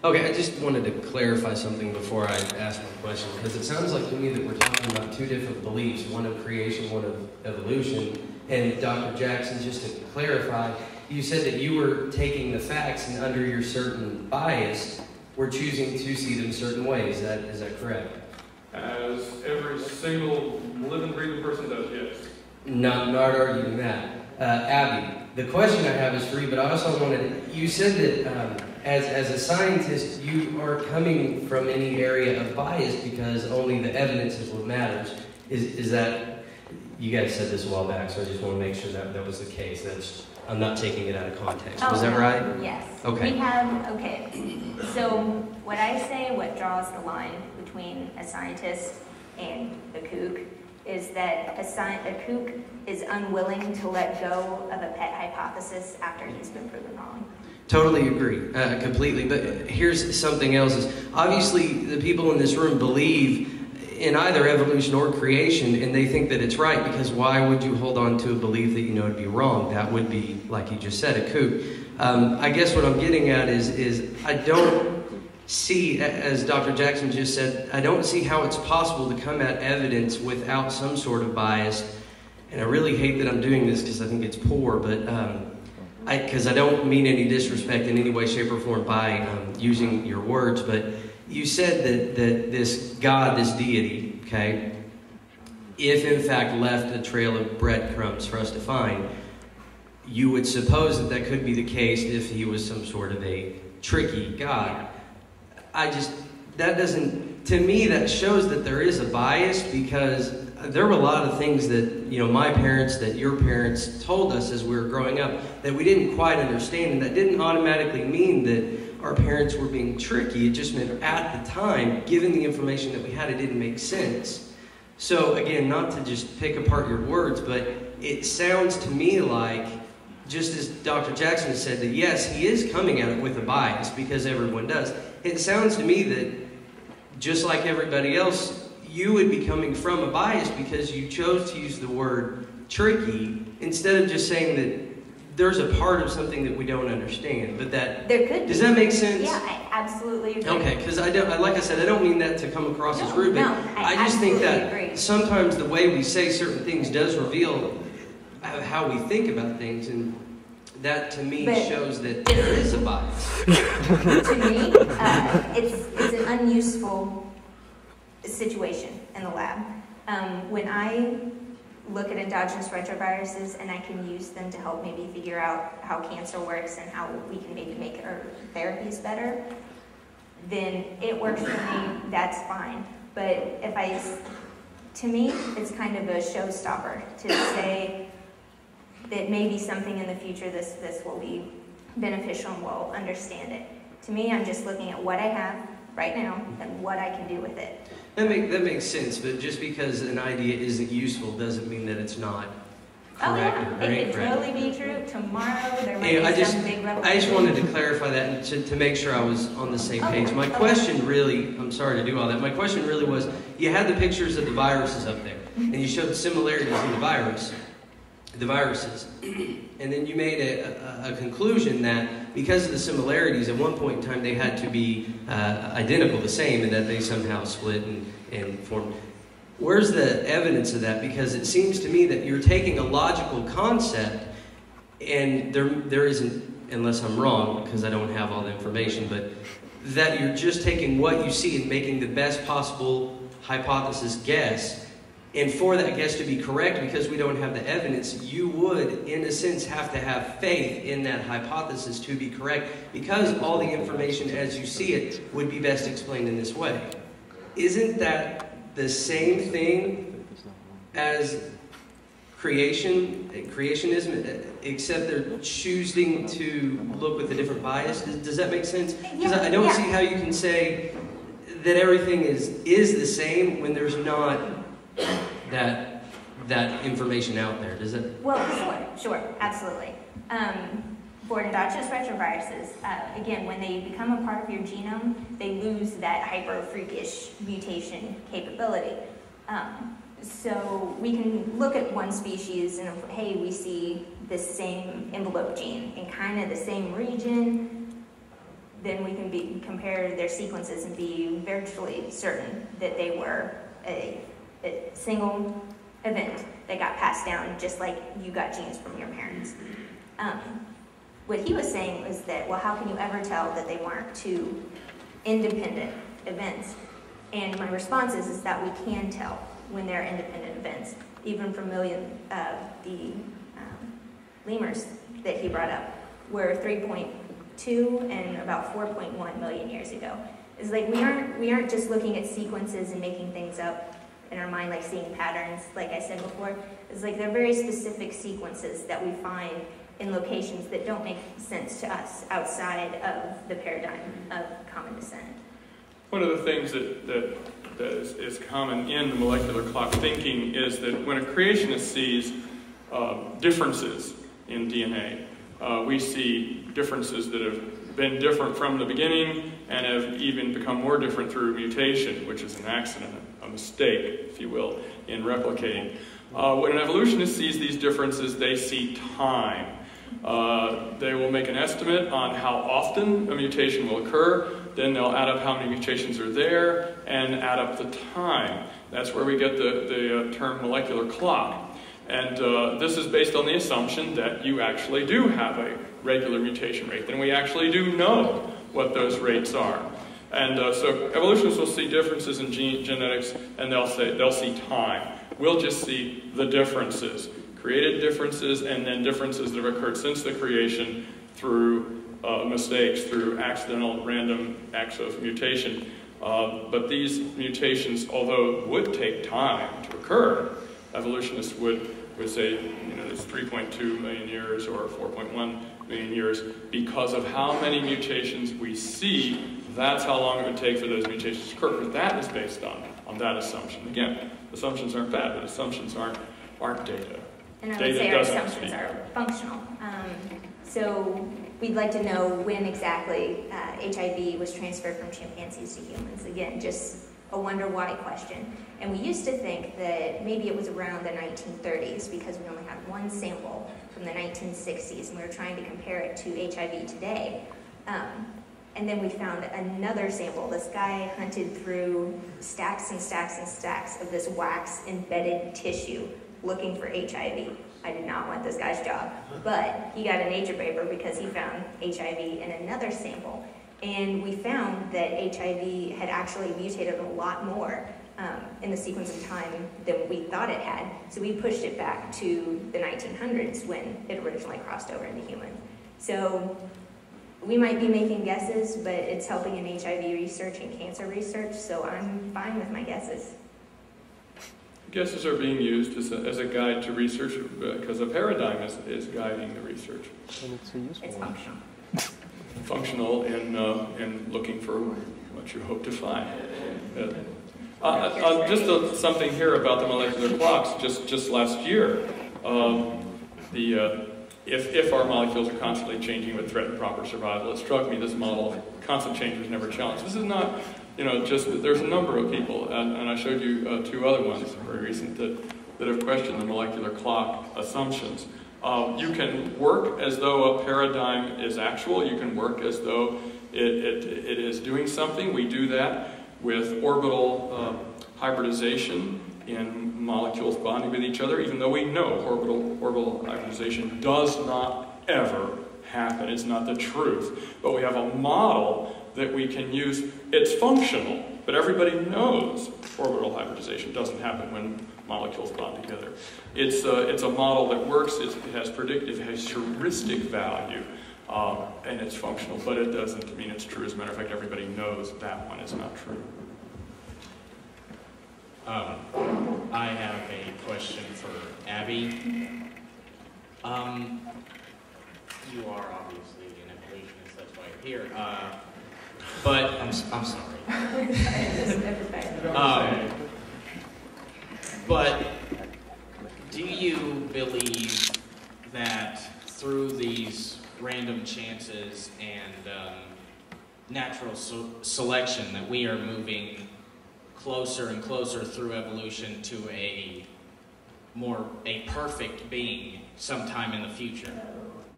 Okay, I just wanted to clarify something before I ask my question, because it sounds like to me that we're talking about two different beliefs, one of creation, one of evolution. And Dr. Jackson, just to clarify, you said that you were taking the facts and under your certain bias, were choosing to see them certain ways. Is that correct? As every single living, breathing person does, yes. Not arguing that. Abbie, the question I have is for you, but I also wanted, you said that as a scientist, you are coming from any area of bias because only the evidence is what matters. Is that, you guys said this a while back, so I just want to make sure that that was the case. I'm not taking it out of context. Was that right? Yes. Okay. So what I say, what draws the line between a scientist and a kook, is that a kook is unwilling to let go of a pet hypothesis after he's been proven wrong. Totally agree, completely. But here's something else: is obviously the people in this room believe in either evolution or creation, and they think that it's right, because why would you hold on to a belief that you know to be wrong? That would be, like you just said, a kook. I guess what I'm getting at is I don't see, as Dr. Jackson just said, I don't see how it's possible to come at evidence without some sort of bias. And I really hate that I'm doing this because I think it's poor, but because I don't mean any disrespect in any way, shape, or form by using your words, but you said that this God, this deity, okay, if in fact left a trail of breadcrumbs for us to find, you would suppose that that could be the case if he was some sort of a tricky God. That doesn't, to me, that shows that there is a bias, because there were a lot of things that, my parents, that your parents told us as we were growing up that we didn't quite understand, and that didn't automatically mean that our parents were being tricky. It just meant at the time, given the information that we had, it didn't make sense. So again, not to just pick apart your words, but it sounds to me like, just as Dr. Jackson said, that yes, he is coming at it with a bias, because everyone does. It sounds to me that, just like everybody else, you would be coming from a bias because you chose to use the word tricky instead of just saying that there's a part of something that we don't understand. But that there could be. Does that make sense? Yeah, I absolutely agree. Okay, because like I said, I don't mean that to come across as rude, but I just think that sometimes the way we say certain things does reveal how we think about things, and that to me shows that there is a bias. To me, it's an unuseful situation in the lab. When I look at endogenous retroviruses and I can use them to help maybe figure out how cancer works and how we can maybe make our therapies better, then it works for me, that's fine. But to me, it's kind of a showstopper to say that maybe something in the future this will be beneficial and we'll understand it. To me, I'm just looking at what I have right now and what I can do with it. That makes sense, but just because an idea isn't useful doesn't mean that it's not correct or incorrect. It could totally be true. Tomorrow there might be some big revelation. I just wanted to clarify that and to make sure I was on the same page. My question really, I'm sorry to do all that, my question really was, you had the pictures of the viruses up there, and you showed the similarities in the viruses, and then you made a conclusion that because of the similarities, at one point in time they had to be identical, the same, and that they somehow split and formed. Where's the evidence of that? Because it seems to me that you're taking a logical concept, and there isn't, unless I'm wrong, because I don't have all the information, but that you're just taking what you see and making the best possible hypothesis guess. And for that guess to be correct, because we don't have the evidence, you would, in a sense, have to have faith in that hypothesis to be correct, because all the information as you see it would be best explained in this way. Isn't that the same thing as creationism, except they're choosing to look with a different bias? Does that make sense? Because I don't see how you can say that everything is the same when there's not that information out there. Does it? Well, sure, absolutely. For endogenous retroviruses, again, when they become a part of your genome, they lose that hyper-freakish mutation capability. So we can look at one species and, hey, we see this same envelope gene in kind of the same region, then we can compare their sequences and be virtually certain that they were a single event that got passed down, just like you got genes from your parents. What he was saying was that, well, how can you ever tell that they weren't two independent events? And my response is that we can tell when they're independent events, even from the lemurs that he brought up were 3.2 and about 4.1 million years ago. It's like we aren't just looking at sequences and making things up in our mind, like seeing patterns, like I said before. It's like they're very specific sequences that we find in locations that don't make sense to us outside of the paradigm of common descent. One of the things that is common in the molecular clock thinking is that when a creationist sees differences in DNA, we see differences that have been different from the beginning and have even become more different through mutation, which is an accident, a mistake, if you will, in replicating. When an evolutionist sees these differences, they see time. They will make an estimate on how often a mutation will occur, then they'll add up how many mutations are there and add up the time. That's where we get the term molecular clock. And this is based on the assumption that you actually do have a regular mutation rate. Then we actually do know what those rates are. And so evolutionists will see differences in genetics, and they'll see time. We'll just see the differences, created differences, and then differences that have occurred since the creation through mistakes, through accidental random acts of mutation. But these mutations, although would take time to occur, evolutionists would say, you know, it's 3.2 million years or 4.1 million years because of how many mutations we see. That's how long it would take for those mutations to occur. But that is based on that assumption. Again, assumptions aren't bad, but assumptions aren't data. And I would say our assumptions are functional. So we'd like to know when exactly HIV was transferred from chimpanzees to humans. Again, just a wonder why question. And we used to think that maybe it was around the 1930s because we only had one sample from the 1960s and we were trying to compare it to HIV today. And then we found another sample. This guy hunted through stacks and stacks and stacks of this wax-embedded tissue looking for HIV. I did not want this guy's job, but he got a Nature paper because he found HIV in another sample. And we found that HIV had actually mutated a lot more in the sequence of time than we thought it had. So we pushed it back to the 1900s when it originally crossed over into human. So we might be making guesses, but it's helping in HIV research and cancer research, so I'm fine with my guesses. Guesses are being used as a guide to research because a paradigm is guiding the research. And it's a useful It's one. functional. Functional in looking for what you hope to find. Just something here about the molecular clocks. Just last year, if our molecules are constantly changing but threaten proper survival, it struck me this model of constant change was never challenged. This is not, just there's a number of people, and I showed you two other ones very recent that have questioned the molecular clock assumptions. You can work as though a paradigm is actual. You can work as though it is doing something. We do that with orbital hybridization in molecules bonding with each other, even though we know orbital hybridization does not ever happen. It's not the truth. But we have a model that we can use. It's functional, but everybody knows orbital hybridization doesn't happen when molecules bond together. It's a model that works. It has heuristic value, and it's functional, but it doesn't mean it's true. As a matter of fact, everybody knows that one is not true. I have a question for Abbie. You are obviously an evolutionist, that's why you're here. But I'm sorry. But do you believe that through these random chances and natural selection that we are moving closer and closer through evolution to a perfect being sometime in the future?